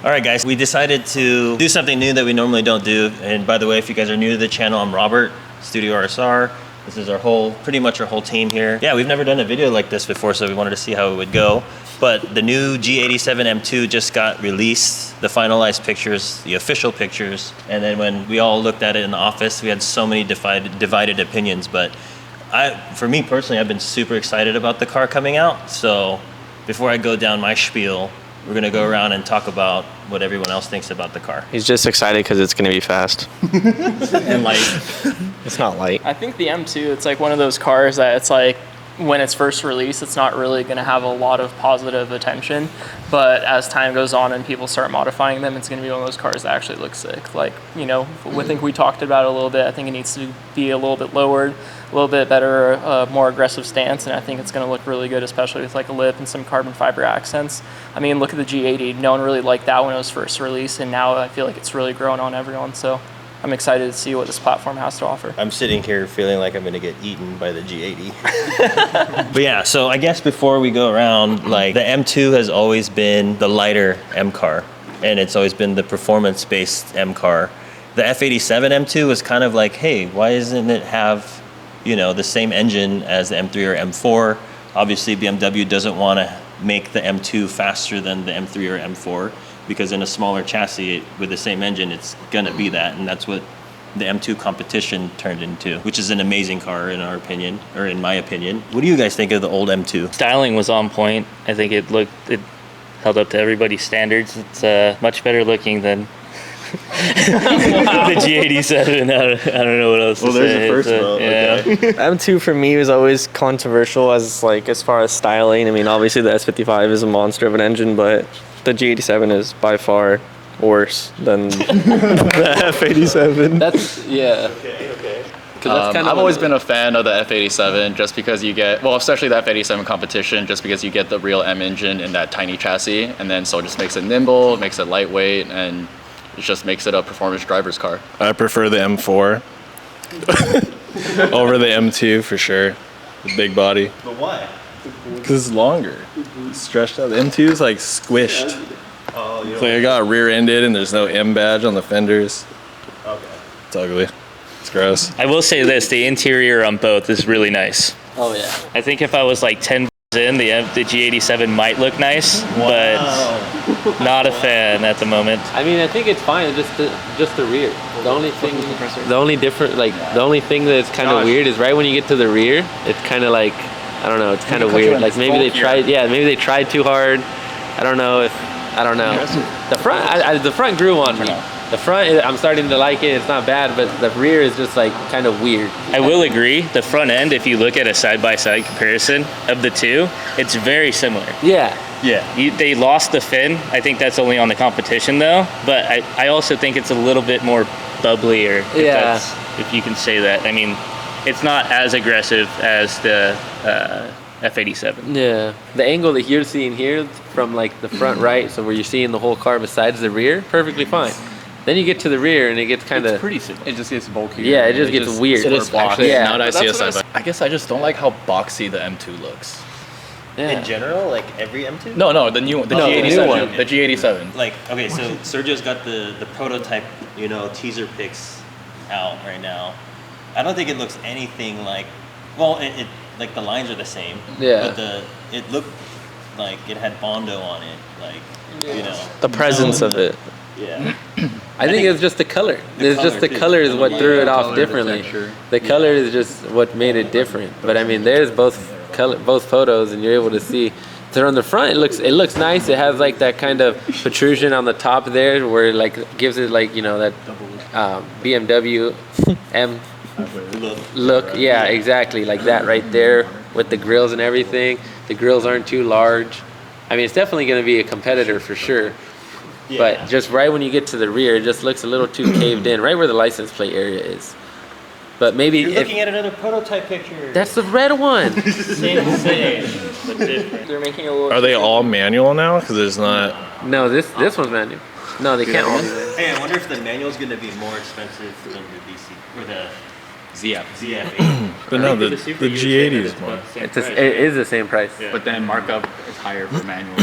All right, guys, we decided to do something new that we normally don't do. And by the way, if you guys are new to the channel, I'm Robert, Studio RSR. This is pretty much our whole team here. Yeah, we've never done a video like this before, so we wanted to see how it would go. But the new G87 M2 just got released, the finalized pictures, the official pictures. And then when we all looked at it in the office, we had so many divided opinions. But for me personally, I've been super excited about the car coming out. So before I go down my spiel, we're gonna go around and talk about what everyone else thinks about the car. He's just excited because it's gonna be fast. And light. It's not light. I think the M2, it's like one of those cars that it's like, when it's first released, it's not really gonna have a lot of positive attention. But as time goes on and people start modifying them, it's gonna be one of those cars that actually looks sick. Like, you know, I think we talked about it a little bit. I think it needs to be a little bit lowered, a little bit better, more aggressive stance, and I think it's going to look really good, especially with like a lip and some carbon fiber accents. I mean, look at the G80. No one really liked that when it was first released, and now I feel like it's really grown on everyone. So I'm excited to see what this platform has to offer. I'm sitting here feeling like I'm going to get eaten by the G80. But yeah, so I guess before we go around, like the M2 has always been the lighter M car, and it's always been the performance-based M car. The F87 M2 was kind of like, hey, why doesn't it have, you know, the same engine as the M3 or M4? Obviously, BMW doesn't want to make the M2 faster than the M3 or M4 because in a smaller chassis with the same engine, it's gonna be that, and that's what the M2 competition turned into, which is an amazing car in our opinion, or in my opinion. What do you guys think of the old M2? Styling was on point. I think it held up to everybody's standards. It's much better looking than the G87. I don't know what else to say. There's the first one. Yeah. Okay. M2 for me was always controversial as far as styling. I mean, obviously the S55 is a monster of an engine, but the G87 is by far worse than the F87. Okay. I've always been a fan of the F87 just because you get, well, especially the F87 competition, just because you get the real M engine in that tiny chassis, and then so it just makes it nimble, it makes it lightweight, and it just makes it a performance driver's car. I prefer the M4 over the M2 for sure. The big body. But why? Because it's longer. It's stretched out. The M2 is like squished. Oh, you It's like I got rear-ended and there's no M badge on the fenders. Okay. It's ugly. It's gross. I will say this, the interior on both is really nice. Oh yeah. I think if I was like 10 in, the G87 might look nice, but not a fan at the moment. I mean, I think it's fine. It's just the rear. The only thing that's kind of weird is right when you get to the rear, it's kind of like, I don't know, it's kind of weird. Like maybe they tried too hard. I don't know. The front, the front grew on me. The front, I'm starting to like it. It's not bad, but the rear is just like kind of weird. I will agree. The front end, if you look at a side-by-side comparison of the two, it's very similar. Yeah. They lost the fin. I think that's only on the competition though. But I also think it's a little bit more bubblier, if you can say that. I mean, it's not as aggressive as the F87. Yeah. The angle that you're seeing here from like the front right, so where you're seeing the whole car besides the rear, perfectly fine. Then you get to the rear and it gets kind of pretty simple. It just gets bulkier. Yeah, it just gets weird. It is actually, yeah. now that I see it, I guess I just don't like how boxy the M2 looks. Yeah. In general, like every M2? No, the new one, the G87. The G87. Like, okay, so Sergio's got the prototype, you know, teaser pics out right now. I don't think it looks anything like, well, it like the lines are the same. Yeah. But it looked like it had Bondo on it, like, you know. The presence of it. Yeah. I think it's just the color. The color is what threw it off differently. The color is just what made it different. But I mean, there's both photos, and you're able to see. So on the front, it looks nice. It has like that kind of protrusion on the top there, where it like gives it like, you know, that BMW M look. Yeah, exactly, like that right there with the grills and everything. The grills aren't too large. I mean, it's definitely going to be a competitor for sure. Yeah. But just right when you get to the rear, it just looks a little too caved in, right where the license plate area is. But maybe You're looking at another prototype picture. that's the red one. Same, but different. They're making a little. Are they all manual now? Because there's not. No, this one's manual. No, they can't all do that. Hey, I wonder if the manual's going to be more expensive than the DC or the ZF. ZF8. But no, the G80 is more. It is the same price. But then markup is higher for manual.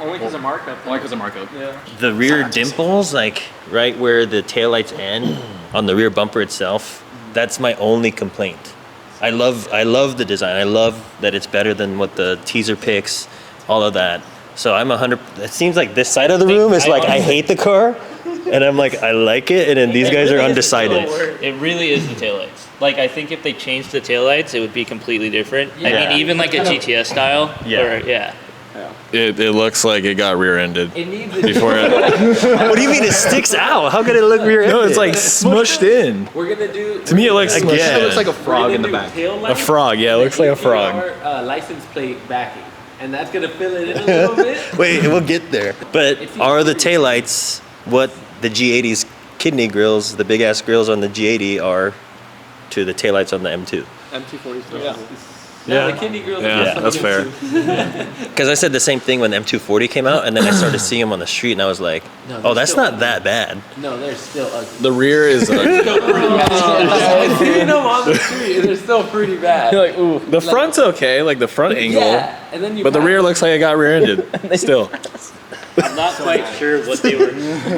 Only because of markup. Only because of markup. Yeah. The rear dimples, like right where the taillights end on the rear bumper itself, that's my only complaint. I love the design. I love that it's better than what the teaser picks, all of that. So I'm 100. It seems like this side of the room is like I hate the car, and I'm like I like it, and then these guys are undecided. It really is the taillights. Like, I think if they changed the taillights, it would be completely different. I Yeah. mean, even like a GTS style. Yeah. Or, yeah. It looks like it got rear-ended It needs a before it. What do you mean it sticks out? How could it look rear-ended? No, it's like smushed in. We're gonna do. To me, it looks smushed Again. in. It looks like a frog in the back. A frog, yeah, it looks like a frog. License plate backing, and that's gonna fill it in a little bit. Wait, we'll get there. But are the taillights what the G80's kidney grills, the big ass grills on the G80 are to the taillights on the M2? M240. No, the kidney grills. Yeah, that's fair. Because I said the same thing when the M240 came out, and then I started seeing them on the street, and I was like, oh, that's not that bad. No, they're still ugly. The rear is ugly. Seeing them on the street, they're still pretty bad. You're like, ooh. The front's okay, like the front angle. Yeah, and then you. But the rear looks like it got rear-ended. Still. I'm not quite sure what they were.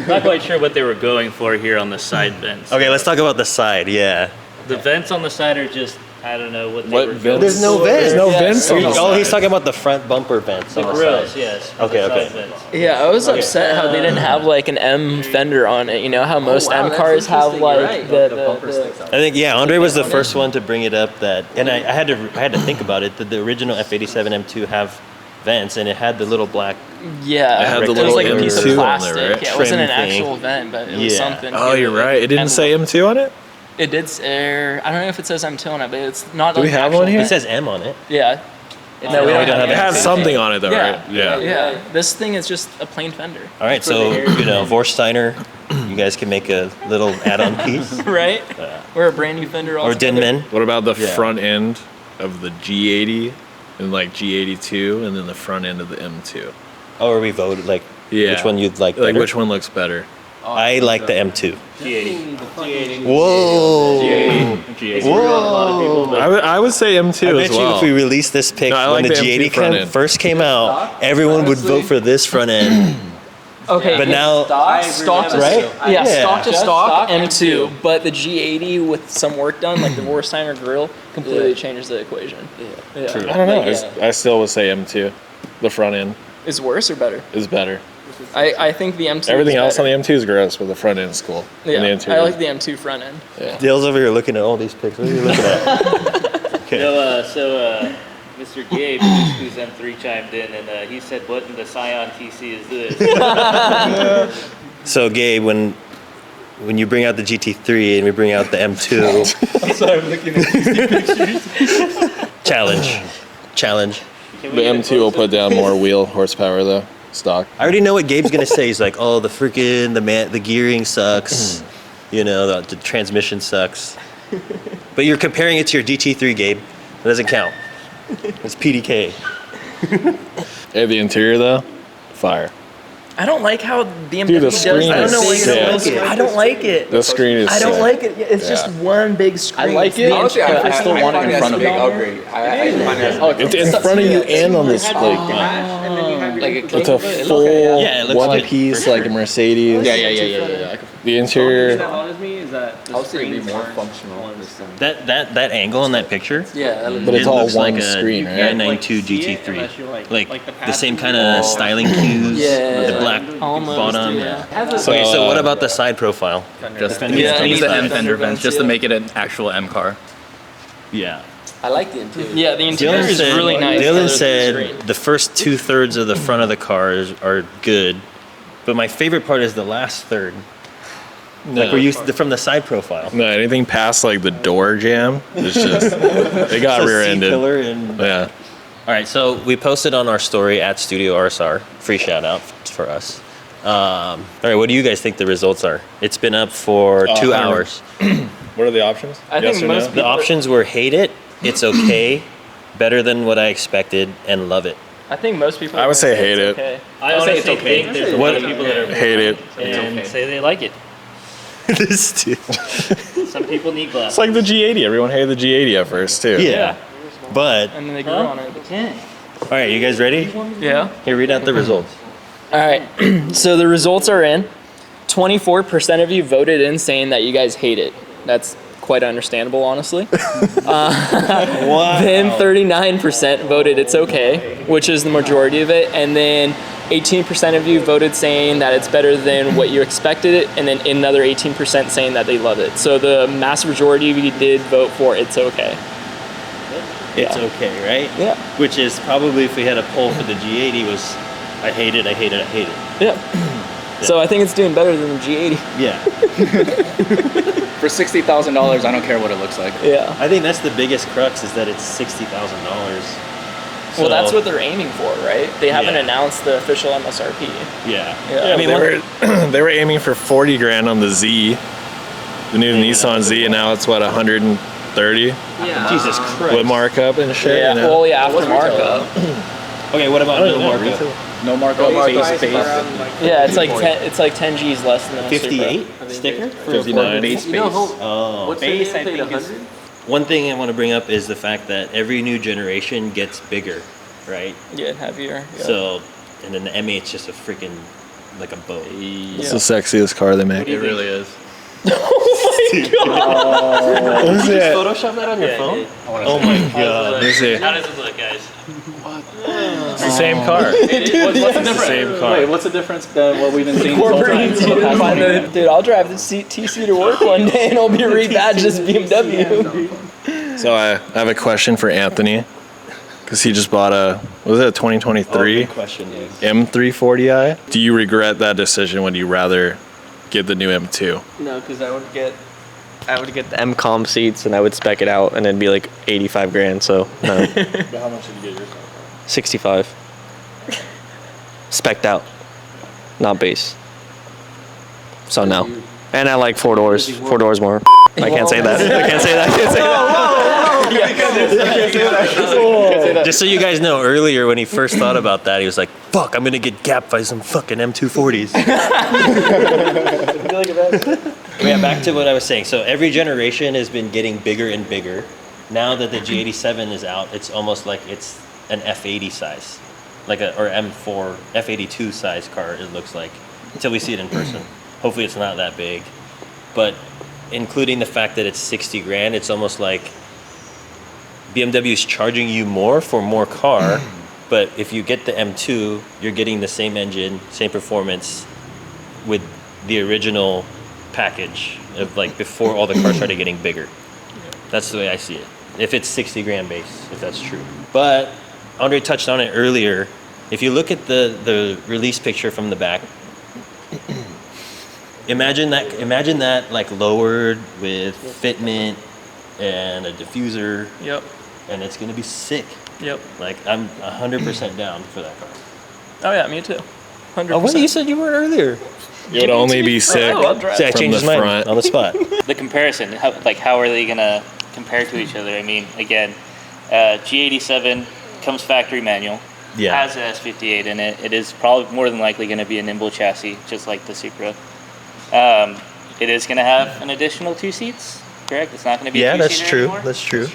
Not quite sure what they were going for here on the side vents. Okay, let's talk about the side, yeah. The vents on the side are just. I don't know what they What were. vents? There's no vents. There's no vents on the Oh, side. he's talking about the front bumper vents The on the grills, side. yes. Okay, the okay. side vents. Yeah, I was upset how they didn't have like an M fender on it. You know how most wow, M that's cars have interesting, you're like right. the I think Andre was the first one to bring it up that, and I had to think about it. That the original F87 M2 have vents, and it had the little black. yeah. It had the it was little like a piece of M2 on there, plastic. right? Yeah, it wasn't an Trim thing. actual vent, but it was Yeah. something. Oh, you're right. It didn't say M2 on it? It did. I don't know if it says M2 on it, but it's not. Do we like an have actual one here? It vent. says M on it. Yeah. No, we don't have It has M2. something on it though, Yeah. right? Yeah. Yeah. This thing is just a plain fender. All right, so Vorsteiner, you guys can make a little add-on piece, Right? Or a brand new fender or altogether. Dinman. What about the Yeah. front end of the G80 and like G82 and then the front end of the M2? Or we voted like Yeah. which one you'd like. Like better? which one looks better? I like the M2. G80. Whoa! Whoa! I would say M2 I as bet you well. if we released this pic No, I when like the the M2 G80 front end. first came out, everyone would vote for this front end. Okay. But now, stock to right? Yeah, Yeah. stock to Just stock stock M2, but the G80 with some work done, like the Vorsteiner grill, completely Yeah. changes the equation. Yeah. True. I don't know. Yeah. I still would say M2. The front end Is worse or better? is better. I think the M2. Everything is else on better. the M2 is gross, but the front end's cool. Yeah, And the interior. I like the M2 front end. Dale's over here looking at all these pics. What are you looking at? Okay. Mr. Gabe, who's M3 chimed in, and he said, "What in the Scion TC is this?" So Gabe, when you bring out the GT3 and we bring out the M2, Sorry, I'm looking at challenge. The M2 will put down more wheel horsepower though, stock. I already know what Gabe's gonna say. He's like, "Oh, the gearing sucks. You know, the transmission sucks." But you're comparing it to your GT3, Gabe. It doesn't count. It's PDK. Hey, the interior though, fire. I don't like how BMW Dude, the does screen that. is sick. I don't like it. The screen is I don't sick. like it. It's just one big screen. I like it. Honestly, I still want it in front of me. Upgrade. I find it. It's in front of you and on this like it's a full Yeah, it looks one good, piece for like a Mercedes. Yeah. The interior. bothers me is that the I'll say screen it'd be more more functional in this thing. that angle in that picture. Yeah, that looks But it's it all looks one like a screen, right? I92 GT3, like the same kind of styling cues, Yeah. the black Almost, bottom. yeah. Okay, so what about the side profile? Just fender needs vents. the Yeah, M fender vents just to yeah. make it an actual M car. Yeah. I like the interior. Yeah, the interior is really nice. Dylan other than the said screen. the first 2/3 of the front of the car are good, but my favorite part is the last third. Like we're used to, from the side profile. No, anything past like the door jam, it's just they got It's a rear-ended. C-pillar and- Yeah. All right, so we posted on our story at Studio RSR, free shout out for us. All right, what do you guys think the results are? It's been up for 2 hours. What are the options? I think most The options were hate it, it's okay, better than what I expected, and love it. I think most people. I would say hate it's it. okay. I honestly think there's a lot of people that are Hate it. and say they like it. This dude. Some people need It's glasses. like the G80. Everyone hated the G80 at first too. Yeah, but And then they grew on it. all right, you guys ready? Yeah. Here, read out the results. All right, so the results are in. 24% of you voted in saying that you guys hate it. That's quite understandable, honestly. Wow. Then 39% voted it's okay, which is the majority of it. And then 18% of you voted saying that it's better than what you expected it, and then another 18% saying that they love it. So the mass majority of you did vote for it's okay. It's okay, right? Yeah. Which is probably, if we had a poll for the G80, was I hate it, I hate it, I hate it. Yeah. So I think it's doing better than the G80. Yeah. For $60,000, I don't care what it looks like. Yeah. I think that's the biggest crux, is that it's $60,000. Well, that's what they're aiming for, right? They haven't Yeah. announced the official MSRP. Yeah. Yeah. I mean, they were aiming for 40 grand on the Z, the new Nissan Z, and now it's what, 130 Yeah. Jesus Christ. with markup and shit. Yeah. you know? Well, yeah, after markup. Okay, what about no markup? No markup. Yeah, it's like 10 G's less than a 58 sticker? 59. Base. Oh. What's Base, the I name? think, is... One thing I want to bring up is the fact that every new generation gets bigger, right? Yeah, heavier. Yeah. So, and then the M8's just a freaking, like a boat. It's the sexiest car they make. It really is. Did you just Photoshop that on your phone? Oh my god. Let me see. How does it look, guys? It's the same car. What's the difference? Same car. Wait, what's the difference than what we've been seeing? Dude, I'll drive the TC to work one day and I'll be rebadged as BMW. So I have a question for Anthony, because he just bought a, was it a 2023 Question is, M340i? Do you regret that decision? Would you rather get the new M2? No, because I would get the M-Com seats and I would spec it out and it'd be like 85 grand. So no. But how much did you get yourself? 65. Specced out, not base. So no. And I like 4 doors. 4 doors more. I can't say that. I can't say that. I can't say that. just so you guys know, earlier when he first thought about that, he was like, fuck, I'm gonna get gapped by some fucking M240s. Yeah, back to what I was saying. So every generation has been getting bigger and bigger. Now that the G87 is out, it's almost like it's an F80 size, like or M4, F82 size car, it looks like, until we see it in person. Hopefully it's not that big. But including the fact that it's 60 grand, it's almost like BMW is charging you more for more car, but if you get the M2, you're getting the same engine, same performance with the original package of like before all the cars started getting bigger. That's the way I see it. If it's 60 grand base, if that's true. But Andre touched on it earlier. If you look at the release picture from the back, imagine that like lowered with fitment and a diffuser. Yep. And it's gonna be sick. Yep. Like I'm 100% down for that car. Oh yeah, me too. 100%. Oh, what you said you were earlier? It would only be sick I'll drive. See, I from changed the his mind front. on the spot. The comparison, how are they gonna compare to each other? I mean, again, G87 comes factory manual, Yeah. has an S58 in it. It is probably more than likely going to be a nimble chassis, just like the Supra. It is going to have an additional 2 seats, correct? It's not going to be Yeah, a that's two-seater true. anymore? That's true.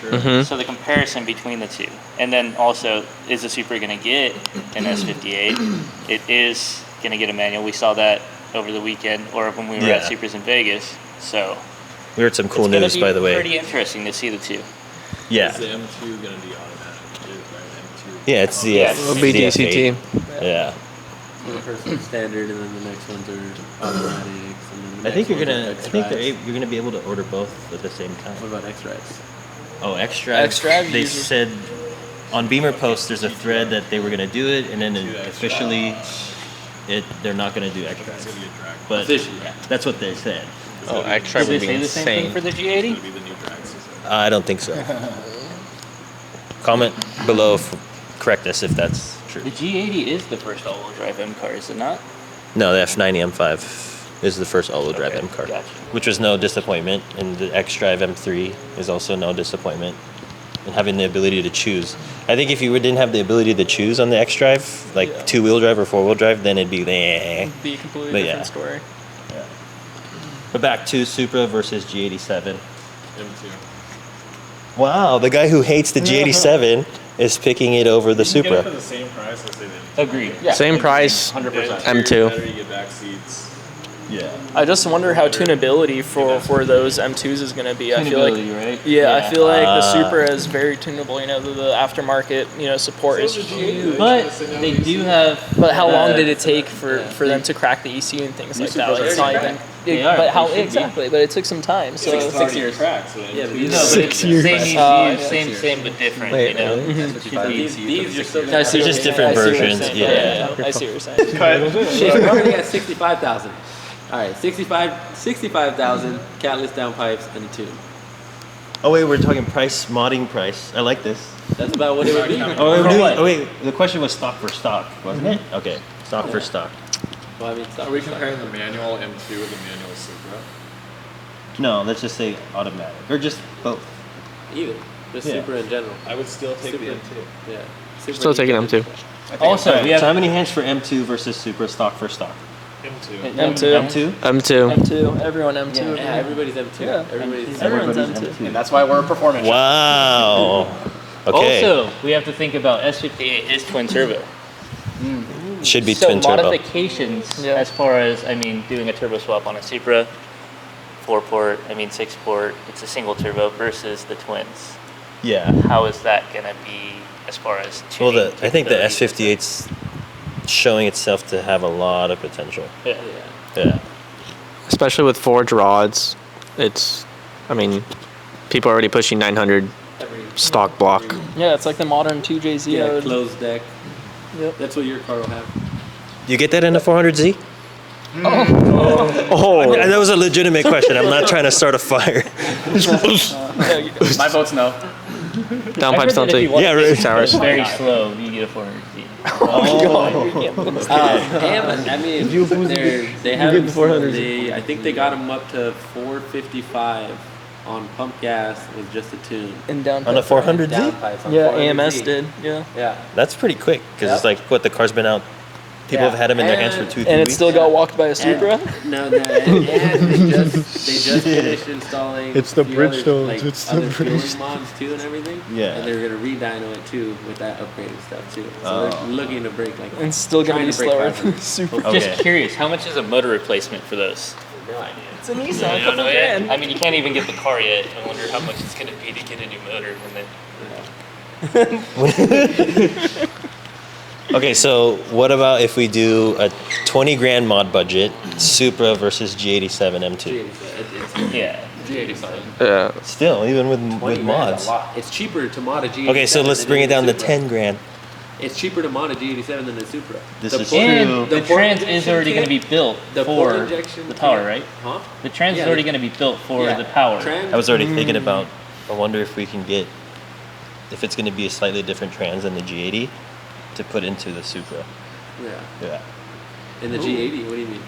So the comparison between the two, and then also, is the Supra going to get an S58? It is going to get a manual. We saw that over the weekend, or when we were at Yeah. Supras in Vegas. So We heard some cool it's gonna news, be by the way. Pretty interesting to see the two. Yeah. the M2 going to be automatic too, right? M2. Yeah, it's the Yeah, F. It'll be the DCT. F8. Yeah. The first one's standard, and then the next ones are automatics. And then the I think next you're ones are gonna. I think X-Drives. you're gonna be able to order both at the same time. What about X-Drives? Oh, X-Drive. X-Drive They uses- said on Beamer Post there's a thread that they were gonna do it, and then officially, they're not gonna do X-Drive. But that's what they said. Oh, X-Drive Did would they be say the same thing insane. for the G80? I don't think so. Comment below. Correct us if that's true. The G80 is the first all-wheel drive M car, is it not? No, the F90 M5 is the first all-wheel drive M car, gotcha. which was no disappointment, and the X-Drive M3 is also no disappointment. And having the ability to choose, I think if you didn't have the ability to choose on the X-Drive, like two-wheel drive or four-wheel drive, then it'd be It'd be a completely But different yeah. story. But back to Supra versus G87. M2. Wow, the guy who hates the G87 is picking it over the You can get it for Supra. the same price as they did. Agreed. Same price. 100%. M2. Better, you get back seats. Yeah. I just wonder how tunability for those M2s is going to be. I feel like, right? yeah, I feel like the Supra is very tunable. You know, the aftermarket, support is huge. But they do have. But how long did it take for them to crack the ECU and things like that? Like, it's not even. They are, But how they should be. exactly? But it took some time. So 6 years. Cracks. So Yeah, but No, you but know, it's same ECU, same but different. Wait, you know, really? It should be. these you're still I see They're what just you're different saying. I see what you're versions, saying. yeah. I see what you're saying. Shit, we're already at 65,000. All right, 65,000 catless downpipes and a tune. Oh wait, we're talking price, modding price. I like this. That's about what it would be. Oh wait, For what? the question was stock for stock, wasn't it? Okay, stock for stock. Well, I mean, Are we comparing the manual M2 with the manual Supra? No, let's just say automatic, or just both. even just Yeah. Supra in general. I would still take the Supra. M2. Yeah. Supra Still taking needs M2. Also, we have So how many hands for M2 versus Supra stock for stock? M2. M2. M2? M2. M2. Everyone M2. Yeah, everybody's M2. Yeah. Everybody's Everyone's Everybody's M2. And that's why we're a performance. Wow. Okay. Also, we have to think about S58 is twin turbo. Should be So twin turbo. modifications, Yeah. as far as doing a turbo swap on a Supra, 4-port, 6-port, it's a single turbo versus the twins. Yeah. How is that gonna be as far as Well, tuning I think the capabilities? S58's showing itself to have a lot of potential. Yeah. Yeah. Especially with forged rods, people are already pushing 900 stock block. Yeah, it's like the modern 2JZ. Yeah, closed deck. Yep. That's what your car will have. You get that in a 400Z? Oh, That was a legitimate question. I'm not trying to start a fire. My vote's no. downpipes don't take. Yeah, right. 6 hours. Very slow, you get a 400Z. They have them 400. I think they got them up to 455 on pump gas with just a tune. And down. On a 400Z? Downpipes on Yeah, 400Z. AMS did. Yeah. Yeah. That's pretty quick because it's like what the car's been out. People Yeah. have had them in their hands for 2-3 And it weeks. still got walked by a Supra. No, and they just finished installing. It's the a few Bridgestones, Like, it's the other fueling Bridgestones. mods too and everything. Yeah. And they're gonna re-dyno it too with that upgraded stuff too. So Oh. they're looking to break like. And still gonna trying be to break slower 500. than the Supra. Okay. Just curious, how much is a motor replacement for those? No idea. It's a Nissan. You A don't couple know yet? grand. You can't even get the car yet. I wonder how much it's gonna be to get a new motor and then. Okay, so what about if we do a 20 grand mod budget, Supra versus G87 M2? Yeah. G87. Yeah. Still, even with 20 grand is mods. a lot. It's cheaper to mod a G87. Okay, so let's than bring it down to Supra. 10 grand. It's cheaper to mod a G87 than a Supra. This The is port- true. And the The port trans is injection already going to be kit- built the port for injection the power, kit- right? Huh? The trans Yeah, is already the- going to be built for Yeah, the power. trans- I was already thinking about, I wonder if we can get, if it's going to be a slightly different trans than the G80 to put into the Supra. Yeah. Yeah. In the G80, what do you mean?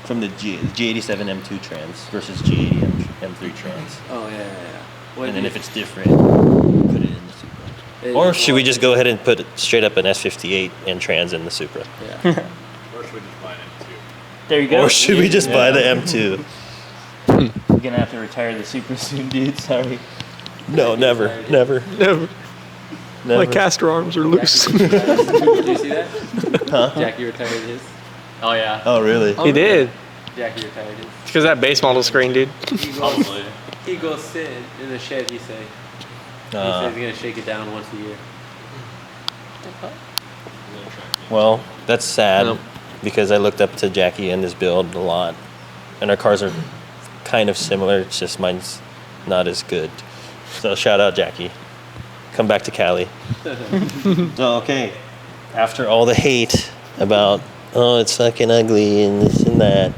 From the G87 M2 trans versus G80 M3 trans. Oh yeah. What And do then you- if it's different, put it in the Supra. it- Or should we just go ahead and put straight up an S58 and trans in the Supra? Yeah. Or should we just buy an M2? There you go. Or should we just buy the M2? We're going to have to retire the Supra soon, dude. Sorry. No, never. Never. Never. My caster arms are loose. Did you see that? Huh? Jackie retired his. Oh yeah. Oh, really? He did. Jackie retired his. It's because that base model screen, dude. Probably. He goes sit in the shed. He says he's gonna shake it down once a year. Well, that's sad Nope. because I looked up to Jackie and this build a lot, and our cars are kind of similar. It's just mine's not as good. So shout out Jackie. Come back to Cali. So okay, after all the hate about it's fucking ugly and this and that,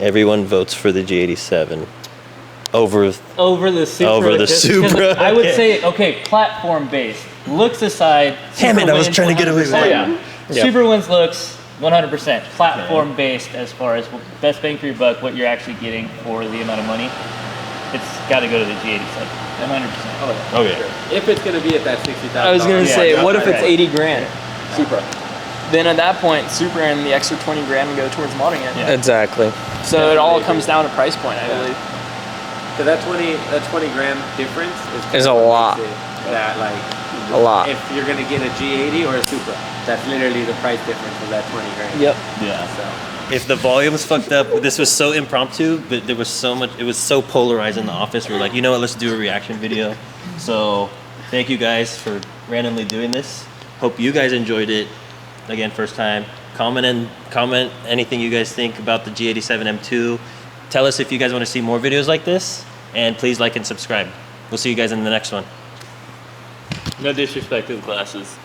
everyone votes for the G87 over. Over the Supra. Over the just Supra, because I would okay. say, okay, platform based. Looks aside. Damn it, Supra I was wins trying to get away with 100%. it. Yeah. Supra wins looks 100%. Platform based as far as best bang for your buck, what you're actually getting for the amount of money. It's got to go to the G87. 100%. Okay. If it's gonna be at that $60,000. I was gonna Yeah, say, yeah, what if it's right. 80 grand? Supra. Then at that point, Supra and the extra 20 grand would go towards modding it. Yeah. Exactly. So it all comes down to price point, I believe. So that 20 grand difference Is a lot. That like A lot. If you're gonna get a G80 or a Supra, that's literally the price difference of that 20 grand. Yep. Yeah. So If the volume's fucked up, this was so impromptu, but there was so much, it was so polarized in the office. We're like, you know what, let's do a reaction video. So thank you guys for randomly doing this. Hope you guys enjoyed it. Again, first time. Comment anything you guys think about the G87 M2. Tell us if you guys want to see more videos like this, and please like and subscribe. We'll see you guys in the next one. No disrespect to the glasses.